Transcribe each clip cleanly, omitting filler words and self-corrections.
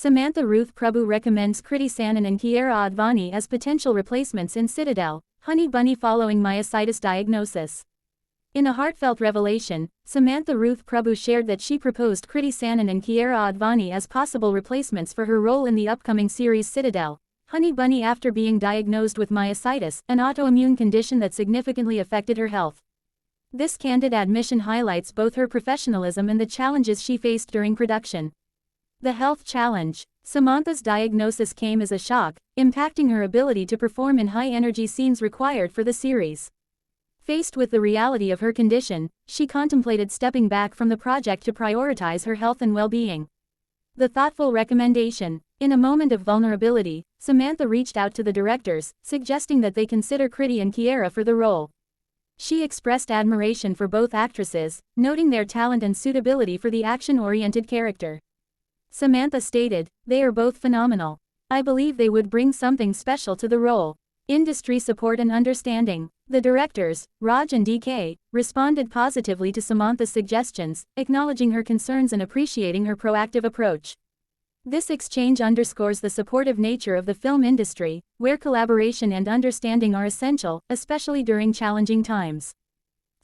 Samantha Ruth Prabhu recommends Kriti Sanon and Kiara Advani as potential replacements in Citadel, Honey Bunny following myositis diagnosis. In a heartfelt revelation, Samantha Ruth Prabhu shared that she proposed Kriti Sanon and Kiara Advani as possible replacements for her role in the upcoming series Citadel, Honey Bunny after being diagnosed with myositis, an autoimmune condition that significantly affected her health. This candid admission highlights both her professionalism and the challenges she faced during production. The health challenge. Samantha's diagnosis came as a shock, impacting her ability to perform in high-energy scenes required for the series. Faced with the reality of her condition, she contemplated stepping back from the project to prioritize her health and well-being. The thoughtful recommendation. In a moment of vulnerability, Samantha reached out to the directors, suggesting that they consider Kriti and Kiara for the role. She expressed admiration for both actresses, noting their talent and suitability for the action-oriented character. Samantha stated, "They are both phenomenal. I believe they would bring something special to the role." Industry support and understanding. The directors, Raj and DK, responded positively to Samantha's suggestions, acknowledging her concerns and appreciating her proactive approach. This exchange underscores the supportive nature of the film industry, where collaboration and understanding are essential, especially during challenging times.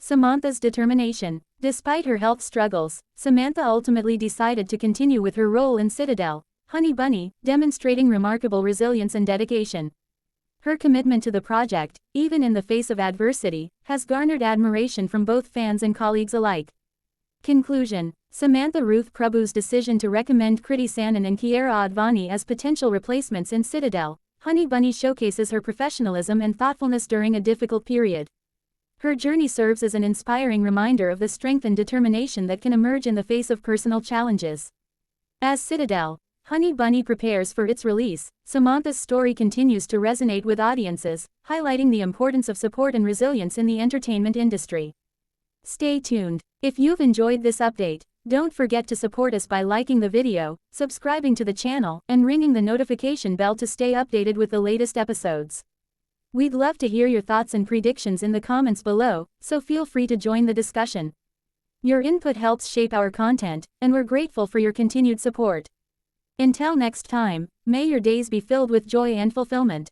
Samantha's determination. Despite her health struggles, Samantha ultimately decided to continue with her role in Citadel, Honey Bunny, demonstrating remarkable resilience and dedication. Her commitment to the project, even in the face of adversity, has garnered admiration from both fans and colleagues alike. Conclusion. Samantha Ruth Prabhu's decision to recommend Kriti Sanon and Kiara Advani as potential replacements in Citadel, Honey Bunny showcases her professionalism and thoughtfulness during a difficult period. Her journey serves as an inspiring reminder of the strength and determination that can emerge in the face of personal challenges. As Citadel, Honey Bunny prepares for its release, Samantha's story continues to resonate with audiences, highlighting the importance of support and resilience in the entertainment industry. Stay tuned. If you've enjoyed this update, don't forget to support us by liking the video, subscribing to the channel, and ringing the notification bell to stay updated with the latest episodes. We'd love to hear your thoughts and predictions in the comments below, so feel free to join the discussion. Your input helps shape our content, and we're grateful for your continued support. Until next time, may your days be filled with joy and fulfillment.